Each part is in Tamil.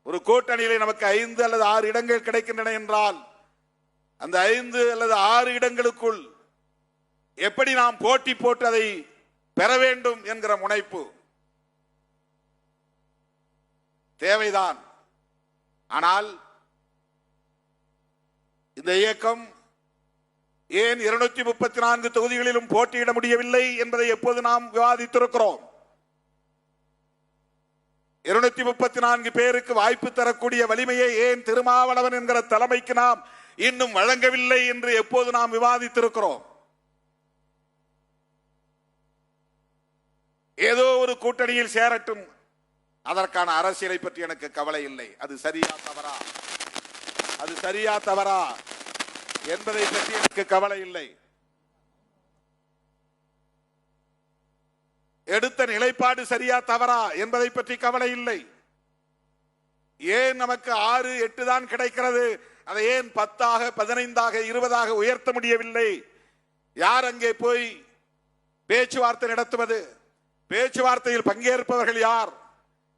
ஒரு கூட்டணியிலே நமக்கு 5 அல்லது 6 இடங்கள் கிடைக்கின்றன என்றால் அந்த 5 அல்லது 6 இடங்களுக்குள் எப்படி நாம் போட்டி போட்டு அதை பெற வேண்டும் என்கிற முனைப்பு தேவைதான். ஆனால் இந்த இயக்கம் ஏன் 234 தொகுதிகளிலும் போட்டியிட முடியவில்லை என்பதை எப்போது நாம் விவாதித்திருக்கிறோம். 234 பேருக்கு வாய்ப்பு தரக்கூடிய வலிமையை ஏன் திருமாவளவன் என்கிற தலைமைக்கு நாம் இன்னும் வழங்கவில்லை என்று எப்போது நாம் விவாதித்திருக்கிறோம். ஏதோ ஒரு கூட்டணியில் சேரட்டும், அதற்கான அரசியலை பற்றி எனக்கு கவலை இல்லை. அது சரியா தவறா, அது சரியா தவறா என்பதை பற்றி எனக்கு கவலை இல்லை. எடுத்த நிலைப்பாடு சரியா தவறா என்பதை பற்றி கவலை இல்லை. ஏன் நமக்கு 6, 8 தான் கிடைக்கிறது, அதை ஏன் 10, 15, 20 உயர்த்த முடியவில்லை? யார் அங்கே போய் பேச்சுவார்த்தை நடத்துவது? பேச்சுவார்த்தையில் பங்கேற்பவர்கள் யார்?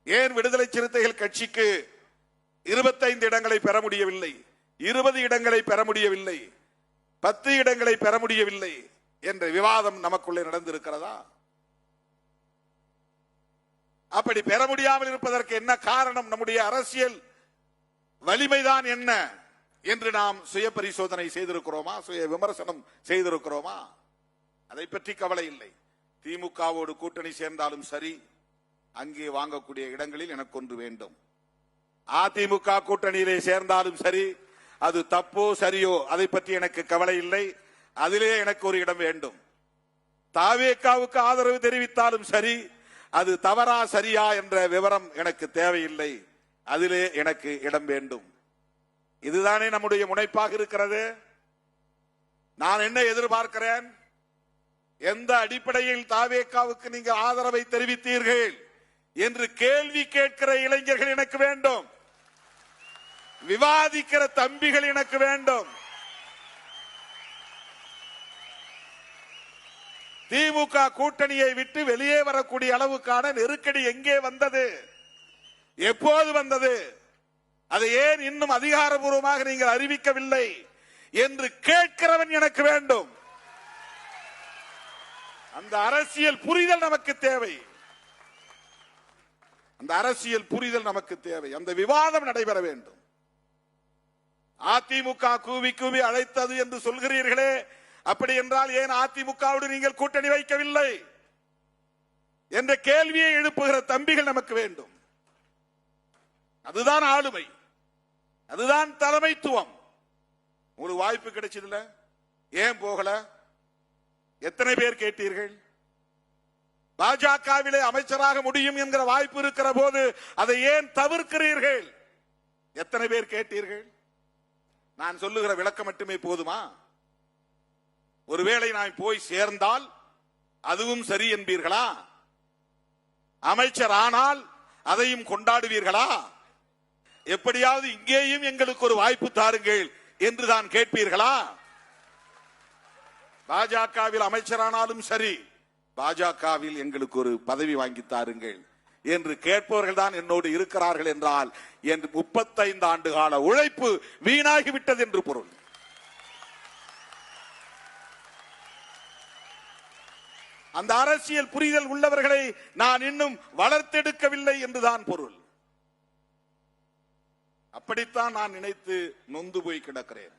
ஏன் விடுதலை சிறுத்தைகள் கட்சிக்கு 25 இடங்களை பெற முடியவில்லை, 20 இடங்களை பெற முடியவில்லை, 10 இடங்களை பெற முடியவில்லை என்ற விவாதம் நமக்குள்ளே நடந்திருக்கிறதா? அப்படி பெற முடியாமல் இருப்பதற்கு என்ன காரணம்? நம்முடைய அரசியல் வலிமைதான் என்ன என்று நாம் சுய பரிசோதனை செய்திருக்கிறோமா? சுய விமர்சனம் செய்திருக்கிறோமா? அதை பற்றி கவலை இல்லை. திமுகவோடு கூட்டணி சேர்ந்தாலும் சரி, அங்கே வாங்கக்கூடிய இடங்களில் எனக்கு ஒன்று வேண்டும். அதிமுக கூட்டணியிலே சேர்ந்தாலும் சரி, அது தப்போ சரியோ அதை பற்றி எனக்கு கவலை இல்லை. அதிலே எனக்கு ஒரு இடம் வேண்டும். தாவேகாவுக்கு ஆதரவு தெரிவித்தாலும் சரி, அது தவறா சரியா என்ற விவரம் எனக்கு தேவையில்லை. அதிலே எனக்கு இடம் வேண்டும். இதுதானே நம்முடைய முனைப்பாக இருக்கிறது. நான் என்ன எதிர்பார்க்கிறேன்? எந்த அடிப்படையில் தாவேகாவுக்கு நீங்கள் ஆதரவை தெரிவித்தீர்கள் என்று கேள்வி கேட்கிற இளைஞர்கள் எனக்கு வேண்டும். விவாதிக்கிற தம்பிகள் எனக்கு வேண்டும். திமுக கூட்டணியை விட்டு வெளியே வரக்கூடிய அளவுக்கான நெருக்கடி எங்கே வந்தது? எப்போது வந்தது? அதை ஏன் இன்னும் அதிகாரபூர்வமாக நீங்கள் அறிவிக்கவில்லை என்று கேட்கிறவன் எனக்கு வேண்டும். அந்த அரசியல் புரிதல் நமக்கு தேவை. அந்த அரசியல் புரிதல் நமக்கு தேவை. அந்த விவாதம் நடைபெற வேண்டும். அதிமுக கூவி கூவி அழைத்தது என்று சொல்கிறீர்களே, அப்படி என்றால் ஏன் அதிமுகவோடு நீங்கள் கூட்டணி வைக்கவில்லை என்ற கேள்வியை எழுப்புகிற தம்பிகள் நமக்கு வேண்டும். அதுதான் ஆளுமை, அதுதான் தலைமைத்துவம். உங்களுக்கு வாய்ப்பு கிடைச்சதுல ஏன் போகல? எத்தனை பேர் கேட்டீர்கள்? பாஜகவிலே அமைச்சராக முடியும் என்கிற வாய்ப்பு இருக்கிற போது அதை ஏன் தவிர்க்கிறீர்கள்? எத்தனை பேர் கேட்டீர்கள்? நான் சொல்லுகிற விளக்கம் மட்டுமே போதுமா? ஒருவேளை நான் போய் சேர்ந்தால் அதுவும் சரி என்பீர்களா? அமைச்சர் ஆனால் அதையும் கொண்டாடுவீர்களா? எப்படியாவது இங்கேயும் எங்களுக்கு ஒரு வாய்ப்பு தாருங்கள் என்று தான் கேட்பீர்களா? பாஜகவில் அமைச்சரானாலும் சரி, பாஜகவில் எங்களுக்கு ஒரு பதவி வாங்கி தாருங்கள் என்று கேட்பவர்கள் தான் என்னோடு இருக்கிறார்கள் என்றால் என் 35 ஆண்டு கால உழைப்பு வீணாகிவிட்டது என்று பொருள். அந்த அரசியல் புரிதல் உள்ளவர்களை நான் இன்னும் வளர்த்தெடுக்கவில்லை என்றுதான் பொருள். அப்படித்தான் நான் நினைத்து நொந்து போய் கிடக்கிறேன்.